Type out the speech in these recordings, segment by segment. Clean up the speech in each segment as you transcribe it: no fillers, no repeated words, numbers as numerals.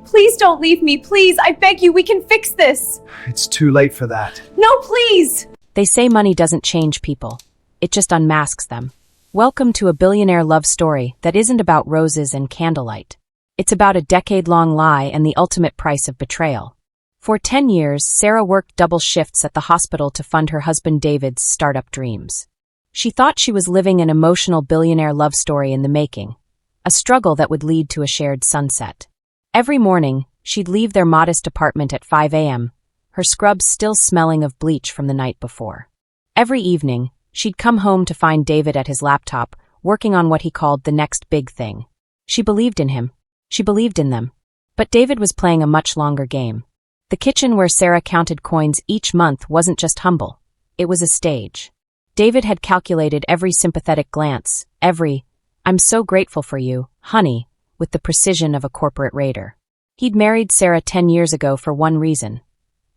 Please don't leave me, please. I beg you, we can fix this. It's too late for that. No, please. They say money doesn't change people. It just unmasks them. Welcome to a billionaire love story that isn't about roses and candlelight. It's about a decade-long lie and the ultimate price of betrayal. For 10 years, Sarah worked double shifts at the hospital to fund her husband David's startup dreams. She thought she was living an emotional billionaire love story in the making, a struggle that would lead to a shared sunset. Every morning, she'd leave their modest apartment at 5 a.m., her scrubs still smelling of bleach from the night before. Every evening, she'd come home to find David at his laptop, working on what he called the next big thing. She believed in him. She believed in them. But David was playing a much longer game. The kitchen where Sarah counted coins each month wasn't just humble. It was a stage. David had calculated every sympathetic glance, every, "I'm so grateful for you, honey," with the precision of a corporate raider. He'd married Sarah 10 years ago for one reason: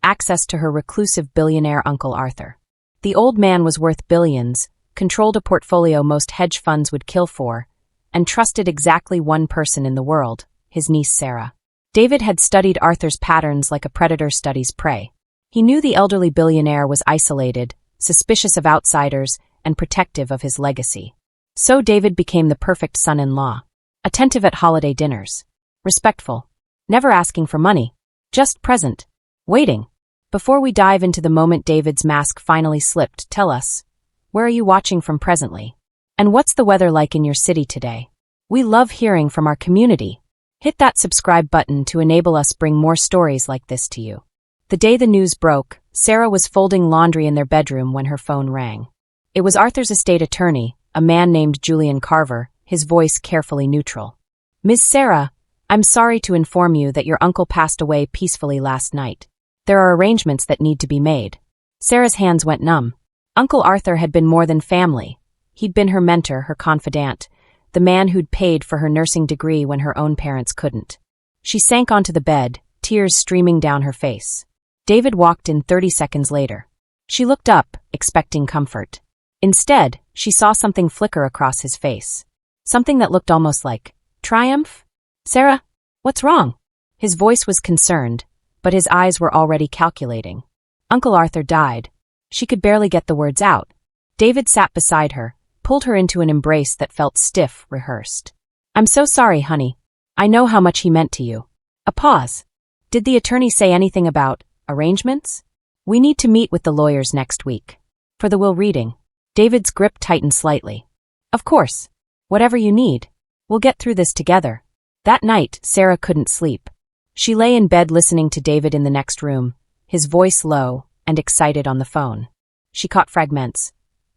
access to her reclusive billionaire Uncle Arthur. The old man was worth billions, controlled a portfolio most hedge funds would kill for, and trusted exactly one person in the world, his niece Sarah. David had studied Arthur's patterns like a predator studies prey. He knew the elderly billionaire was isolated, suspicious of outsiders, and protective of his legacy. So David became the perfect son-in-law. Attentive at holiday dinners. Respectful. Never asking for money. Just present. Waiting. Before we dive into the moment David's mask finally slipped, tell us, where are you watching from presently? And what's the weather like in your city today? We love hearing from our community. Hit that subscribe button to enable us bring more stories like this to you. The day the news broke, Sarah was folding laundry in their bedroom when her phone rang. It was Arthur's estate attorney, a man named Julian Carver, his voice carefully neutral. "Ms. Sarah, I'm sorry to inform you that your uncle passed away peacefully last night. There are arrangements that need to be made." Sarah's hands went numb. Uncle Arthur had been more than family. He'd been her mentor, her confidant, the man who'd paid for her nursing degree when her own parents couldn't. She sank onto the bed, tears streaming down her face. David walked in 30 seconds later. She looked up, expecting comfort. Instead, she saw something flicker across his face. Something that looked almost like triumph? "Sarah, what's wrong?" His voice was concerned, but his eyes were already calculating. Uncle Arthur died. She could barely get the words out. David sat beside her, pulled her into an embrace that felt stiff, rehearsed. "I'm so sorry, honey. I know how much he meant to you." A pause. "Did the attorney say anything about arrangements?" "We need to meet with the lawyers next week. For the will reading." David's grip tightened slightly. "Of course. Whatever you need. We'll get through this together." That night, Sarah couldn't sleep. She lay in bed listening to David in the next room, his voice low and excited on the phone. She caught fragments.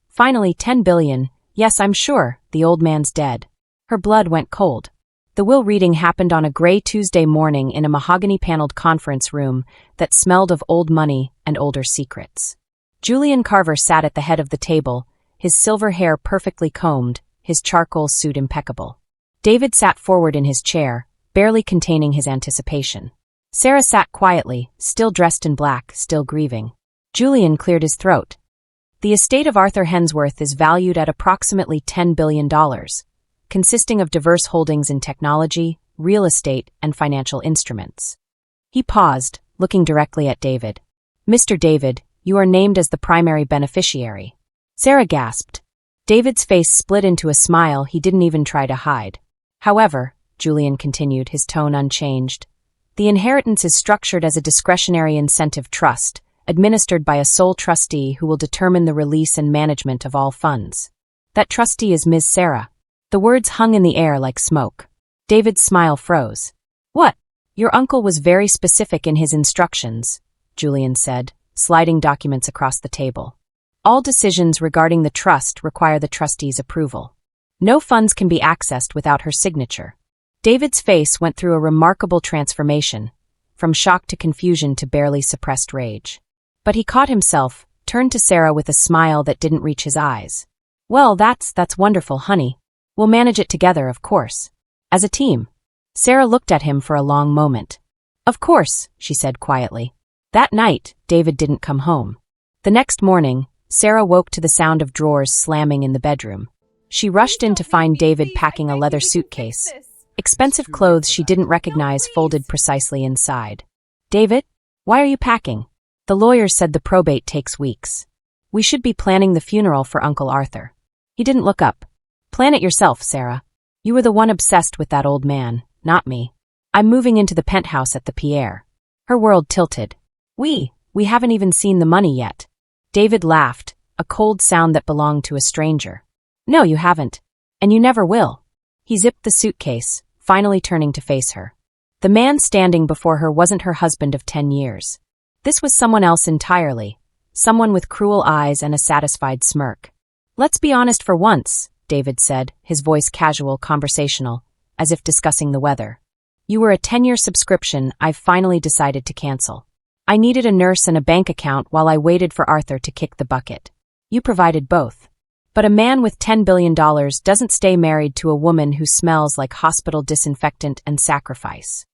"Finally, 10 billion. Yes, I'm sure, the old man's dead." Her blood went cold. The will reading happened on a gray Tuesday morning in a mahogany-paneled conference room that smelled of old money and older secrets. Julian Carver sat at the head of the table, his silver hair perfectly combed, his charcoal suit impeccable. David sat forward in his chair, barely containing his anticipation. Sarah sat quietly, still dressed in black, still grieving. Julian cleared his throat. "The estate of Arthur Hensworth is valued at approximately $10 billion, consisting of diverse holdings in technology, real estate, and financial instruments." He paused, looking directly at David. "Mr. David, you are named as the primary beneficiary." Sarah gasped. David's face split into a smile he didn't even try to hide. "However," Julian continued, his tone unchanged, "the inheritance is structured as a discretionary incentive trust, administered by a sole trustee who will determine the release and management of all funds. That trustee is Ms. Sarah." The words hung in the air like smoke. David's smile froze. "What? Your uncle was very specific in his instructions," Julian said, sliding documents across the table. "All decisions regarding the trust require the trustee's approval. No funds can be accessed without her signature." David's face went through a remarkable transformation, from shock to confusion to barely suppressed rage. But he caught himself, turned to Sarah with a smile that didn't reach his eyes. "Well, that's wonderful, honey. We'll manage it together, of course. As a team." Sarah looked at him for a long moment. "Of course," she said quietly. That night, David didn't come home. The next morning, Sarah woke to the sound of drawers slamming in the bedroom. She rushed in to find David packing a leather suitcase. Expensive clothes she didn't recognize folded precisely inside. David, why are you packing? The lawyers said the probate takes weeks. We should be planning the funeral for Uncle Arthur. He didn't look up. Plan it yourself, Sarah. You were the one obsessed with that old man, not me. I'm moving into the penthouse at the Pierre. Her world tilted. We haven't even seen the money yet. David laughed, a cold sound that belonged to a stranger. No, you haven't. And you never will. He zipped the suitcase, finally turning to face her. The man standing before her wasn't her husband of 10 years. This was someone else entirely. Someone with cruel eyes and a satisfied smirk. Let's be honest for once, David said, his voice casual, conversational, as if discussing the weather. You were a 10-year subscription I've finally decided to cancel. I needed a nurse and a bank account while I waited for Arthur to kick the bucket. You provided both. But a man with $10 billion doesn't stay married to a woman who smells like hospital disinfectant and sacrifice.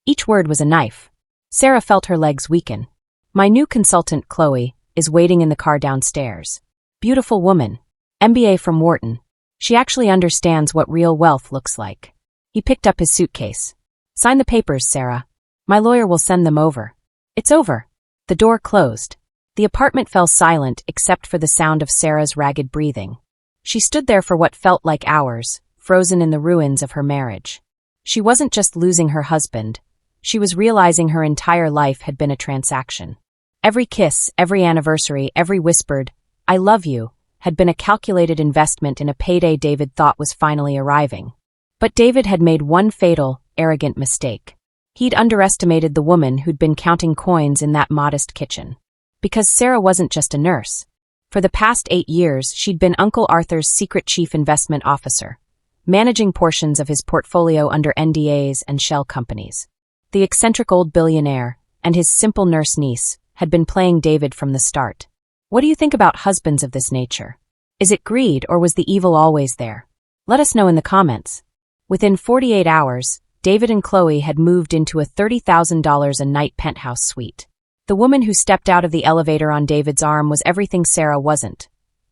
Each word was a knife. Sarah felt her legs weaken. My new consultant, Chloe, is waiting in the car downstairs. Beautiful woman. MBA from Wharton. She actually understands what real wealth looks like. He picked up his suitcase. Sign the papers, Sarah. My lawyer will send them over. It's over. The door closed. The apartment fell silent except for the sound of Sarah's ragged breathing. She stood there for what felt like hours, frozen in the ruins of her marriage. She wasn't just losing her husband. She was realizing her entire life had been a transaction. Every kiss, every anniversary, every whispered, "I love you," had been a calculated investment in a payday David thought was finally arriving. But David had made one fatal, arrogant mistake. He'd underestimated the woman who'd been counting coins in that modest kitchen. Because Sarah wasn't just a nurse. For the past 8 years, she'd been Uncle Arthur's secret chief investment officer, managing portions of his portfolio under NDAs and shell companies. The eccentric old billionaire, and his simple nurse niece, had been playing David from the start. What do you think about husbands of this nature? Is it greed or was the evil always there? Let us know in the comments. Within 48 hours, David and Chloe had moved into a $30,000 a night penthouse suite. The woman who stepped out of the elevator on David's arm was everything Sarah wasn't.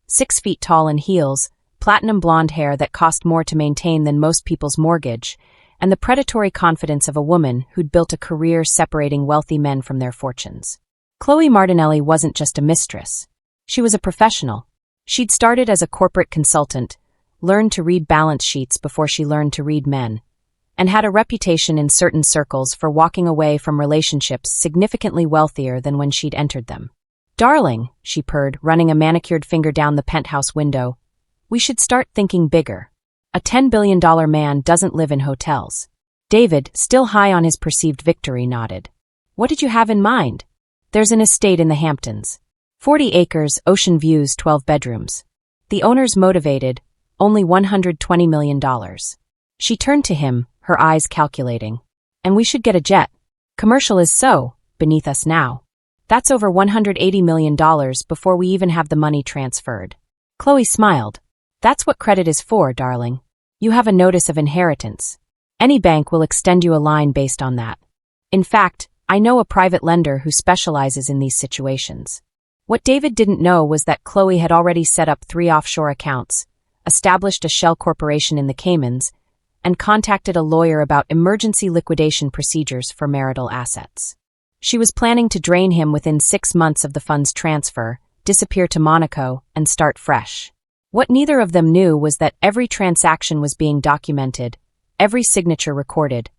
6 feet tall in heels, platinum blonde hair that cost more to maintain than most people's mortgage, and the predatory confidence of a woman who'd built a career separating wealthy men from their fortunes. Chloe Martinelli wasn't just a mistress. She was a professional. She'd started as a corporate consultant, learned to read balance sheets before she learned to read men, and had a reputation in certain circles for walking away from relationships significantly wealthier than when she'd entered them. "Darling," she purred, running a manicured finger down the penthouse window, "we should start thinking bigger. A $10 billion man doesn't live in hotels." David, still high on his perceived victory, nodded. "What did you have in mind?" "There's an estate in the Hamptons. 40 acres, ocean views, 12 bedrooms. The owner's motivated, only $120 million. She turned to him, her eyes calculating. "And we should get a jet. Commercial is so, beneath us now. That's over $180 million before we even have the money transferred." Chloe smiled. "That's what credit is for, darling. You have a notice of inheritance. Any bank will extend you a line based on that. In fact, I know a private lender who specializes in these situations." What David didn't know was that Chloe had already set up 3 offshore accounts, established a shell corporation in the Caymans, and contacted a lawyer about emergency liquidation procedures for marital assets. She was planning to drain him within 6 months of the funds transfer, disappear to Monaco, and start fresh. What neither of them knew was that every transaction was being documented, every signature recorded,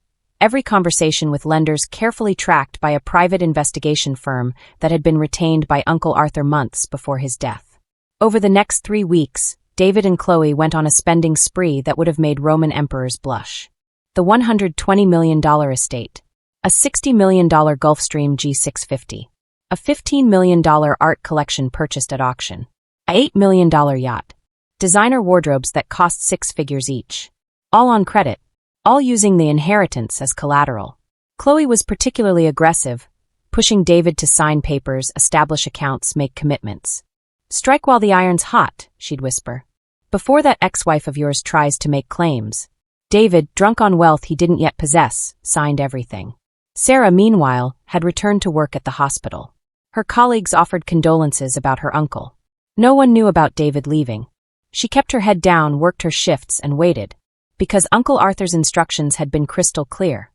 every conversation with lenders carefully tracked by a private investigation firm that had been retained by Uncle Arthur months before his death. Over the next 3 weeks, David and Chloe went on a spending spree that would have made Roman emperors blush. The $120 million estate, a $60 million Gulfstream G650, a $15 million art collection purchased at auction, a $8 million yacht, designer wardrobes that cost 6 figures each. All on credit. All using the inheritance as collateral. Chloe was particularly aggressive, pushing David to sign papers, establish accounts, make commitments. "Strike while the iron's hot," she'd whisper. "Before that ex-wife of yours tries to make claims." David, drunk on wealth he didn't yet possess, signed everything. Sarah, meanwhile, had returned to work at the hospital. Her colleagues offered condolences about her uncle. No one knew about David leaving. She kept her head down, worked her shifts, and waited. Because Uncle Arthur's instructions had been crystal clear.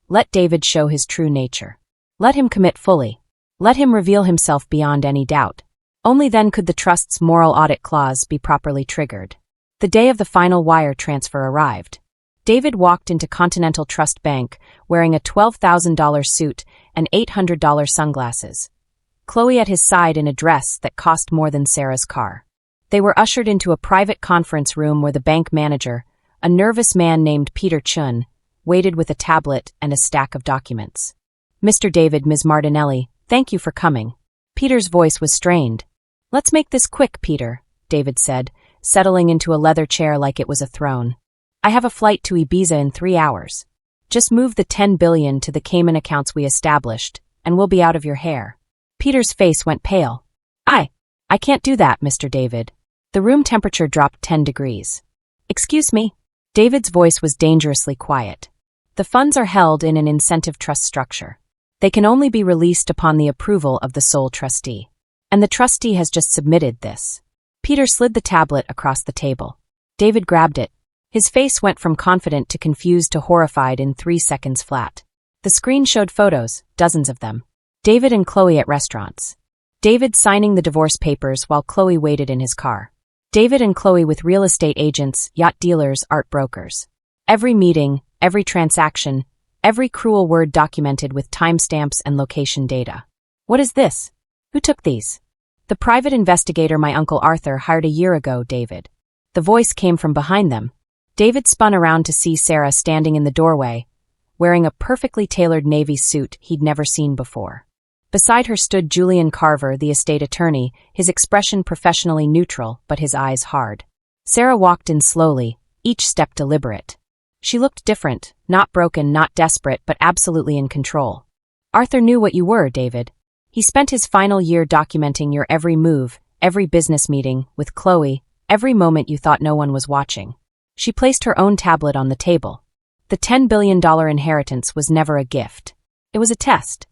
Let David show his true nature. Let him commit fully. Let him reveal himself beyond any doubt. Only then could the trust's moral audit clause be properly triggered. The day of the final wire transfer arrived. David walked into Continental Trust Bank wearing a $12,000 suit and $800 sunglasses. Chloe at his side in a dress that cost more than Sarah's car. They were ushered into a private conference room where the bank manager, a nervous man named Peter Chun, waited with a tablet and a stack of documents. Mr. David, Ms. Martinelli, thank you for coming. Peter's voice was strained. Let's make this quick, Peter, David said, settling into a leather chair like it was a throne. I have a flight to Ibiza in 3 hours. Just move the $10 billion to the Cayman accounts we established, and we'll be out of your hair. Peter's face went pale. I can't do that, Mr. David. The room temperature dropped 10 degrees. Excuse me? David's voice was dangerously quiet. The funds are held in an incentive trust structure. They can only be released upon the approval of the sole trustee. And the trustee has just submitted this. Peter slid the tablet across the table. David grabbed it. His face went from confident to confused to horrified in 3 seconds flat. The screen showed photos, dozens of them. David and Chloe at restaurants. David signing the divorce papers while Chloe waited in his car. David and Chloe with real estate agents, yacht dealers, art brokers. Every meeting, every transaction, every cruel word documented with timestamps and location data. What is this? Who took these? The private investigator my Uncle Arthur hired a year ago, David. The voice came from behind them. David spun around to see Sarah standing in the doorway, wearing a perfectly tailored navy suit he'd never seen before. Beside her stood Julian Carver, the estate attorney, his expression professionally neutral, but his eyes hard. Sarah walked in slowly, each step deliberate. She looked different, not broken, not desperate, but absolutely in control. Arthur knew what you were, David. He spent his final year documenting your every move, every business meeting, with Chloe, every moment you thought no one was watching. She placed her own tablet on the table. The $10 billion inheritance was never a gift. It was a test.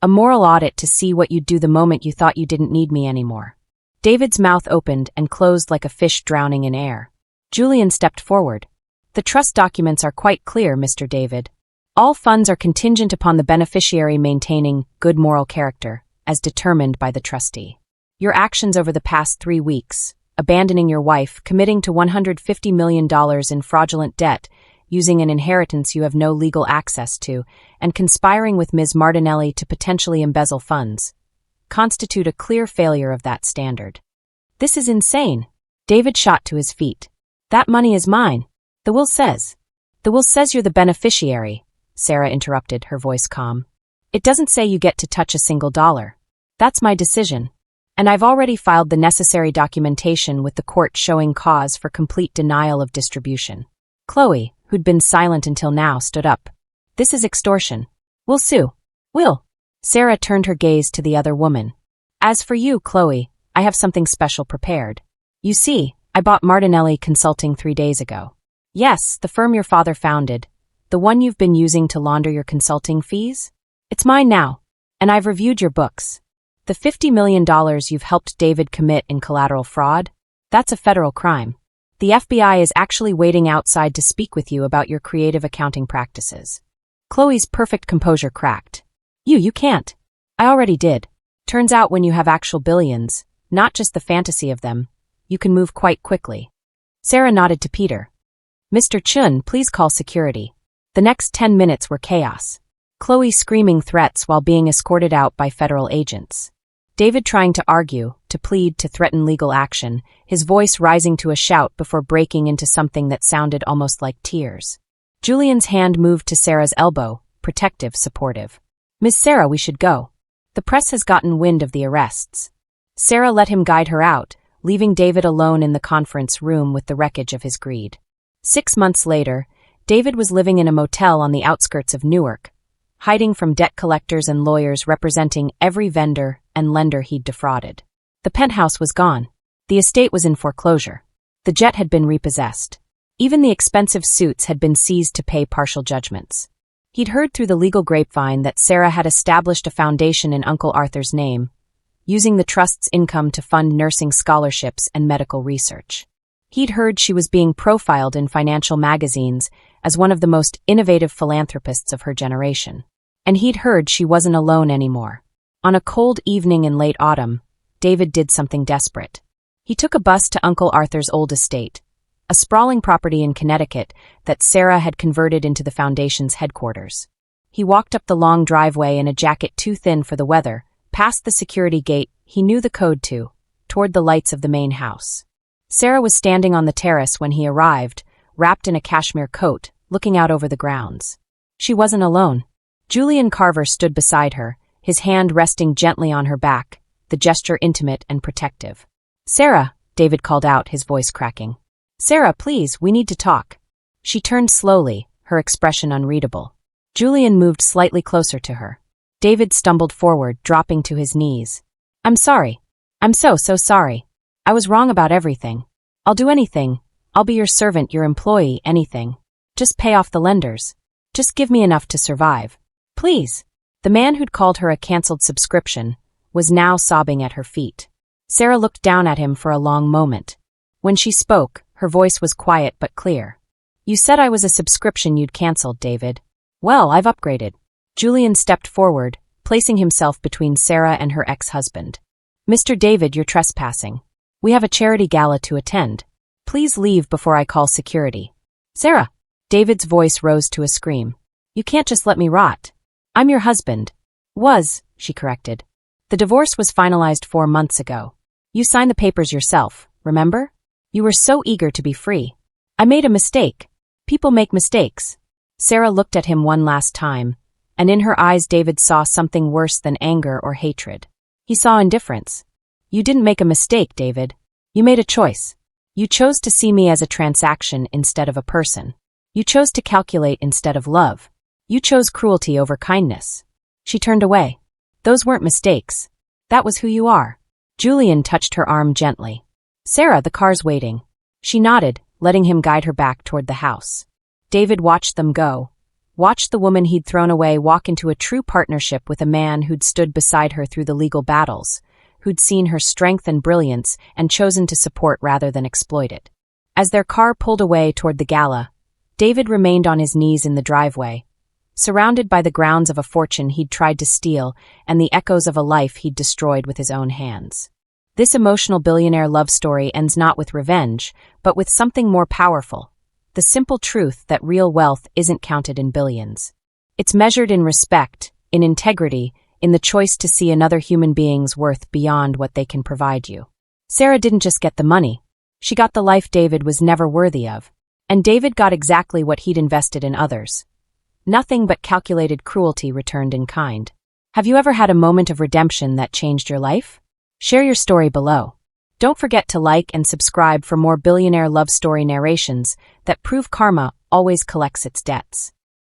A moral audit to see what you'd do the moment you thought you didn't need me anymore. David's mouth opened and closed like a fish drowning in air. Julian stepped forward. The trust documents are quite clear, Mr. David. All funds are contingent upon the beneficiary maintaining good moral character, as determined by the trustee. Your actions over the past 3 weeks, abandoning your wife, committing to $150 million in fraudulent debt, using an inheritance you have no legal access to, and conspiring with Ms. Martinelli to potentially embezzle funds, constitute a clear failure of that standard. This is insane. David shot to his feet. That money is mine. The will says. The will says you're the beneficiary, Sarah interrupted, her voice calm. It doesn't say you get to touch a single dollar. That's my decision. And I've already filed the necessary documentation with the court showing cause for complete denial of distribution. Chloe, who'd been silent until now, stood up. This is extortion. We'll sue. Will. Sarah turned her gaze to the other woman. As for you, Chloe, I have something special prepared. You see, I bought Martinelli Consulting 3 days ago. Yes, the firm your father founded. The one you've been using to launder your consulting fees? It's mine now. And I've reviewed your books. The $50 million you've helped David commit in collateral fraud? That's a federal crime. The FBI is actually waiting outside to speak with you about your creative accounting practices. Chloe's perfect composure cracked. You can't. I already did. Turns out when you have actual billions, not just the fantasy of them, you can move quite quickly. Sarah nodded to Peter. Mr. Chun, please call security. The next 10 minutes were chaos. Chloe screaming threats while being escorted out by federal agents. David trying to argue, to plead, to threaten legal action, his voice rising to a shout before breaking into something that sounded almost like tears. Julian's hand moved to Sarah's elbow, protective, supportive. Miss Sarah, we should go. The press has gotten wind of the arrests. Sarah let him guide her out, leaving David alone in the conference room with the wreckage of his greed. 6 months later, David was living in a motel on the outskirts of Newark, hiding from debt collectors and lawyers representing every vendor and lender he'd defrauded. The penthouse was gone. The estate was in foreclosure. The jet had been repossessed. Even the expensive suits had been seized to pay partial judgments. He'd heard through the legal grapevine that Sarah had established a foundation in Uncle Arthur's name, using the trust's income to fund nursing scholarships and medical research. He'd heard she was being profiled in financial magazines as one of the most innovative philanthropists of her generation. And he'd heard she wasn't alone anymore. On a cold evening in late autumn, David did something desperate. He took a bus to Uncle Arthur's old estate, a sprawling property in Connecticut that Sarah had converted into the foundation's headquarters. He walked up the long driveway in a jacket too thin for the weather, past the security gate he knew the code to, toward the lights of the main house. Sarah was standing on the terrace when he arrived, wrapped in a cashmere coat, looking out over the grounds. She wasn't alone. Julian Carver stood beside her, his hand resting gently on her back, the gesture intimate and protective. "Sarah," David called out, his voice cracking. "Sarah, please, we need to talk." She turned slowly, her expression unreadable. Julian moved slightly closer to her. David stumbled forward, dropping to his knees. "I'm sorry. I'm so sorry. I was wrong about everything. I'll do anything. I'll be your servant, your employee, anything. Just pay off the lenders. Just give me enough to survive. Please." The man who'd called her a canceled subscription was now sobbing at her feet. Sarah looked down at him for a long moment. When she spoke, her voice was quiet but clear. "You said I was a subscription you'd canceled, David. Well, I've upgraded." Julian stepped forward, placing himself between Sarah and her ex-husband. "Mr. David, you're trespassing. We have a charity gala to attend. Please leave before I call security." "Sarah!" David's voice rose to a scream. "You can't just let me rot. I'm your husband." "Was," she corrected. "The divorce was finalized 4 months ago. You signed the papers yourself, remember? You were so eager to be free. I made a mistake. People make mistakes." Sarah looked at him one last time, and in her eyes David saw something worse than anger or hatred. He saw indifference. "You didn't make a mistake, David. You made a choice. You chose to see me as a transaction instead of a person. You chose to calculate instead of love. You chose cruelty over kindness." She turned away. "Those weren't mistakes. That was who you are." Julian touched her arm gently. "Sarah, the car's waiting." She nodded, letting him guide her back toward the house. David watched them go, watched the woman he'd thrown away walk into a true partnership with a man who'd stood beside her through the legal battles, who'd seen her strength and brilliance and chosen to support rather than exploit it. As their car pulled away toward the gala, David remained on his knees in the driveway, surrounded by the grounds of a fortune he'd tried to steal and the echoes of a life he'd destroyed with his own hands. This emotional billionaire love story ends not with revenge, but with something more powerful: the simple truth that real wealth isn't counted in billions. It's measured in respect, in integrity, in the choice to see another human being's worth beyond what they can provide you. Sarah didn't just get the money. She got the life David was never worthy of. And David got exactly what he'd invested in others. Nothing but calculated cruelty returned in kind. Have you ever had a moment of redemption that changed your life? Share your story below. Don't forget to like and subscribe for more billionaire love story narrations that prove karma always collects its debts.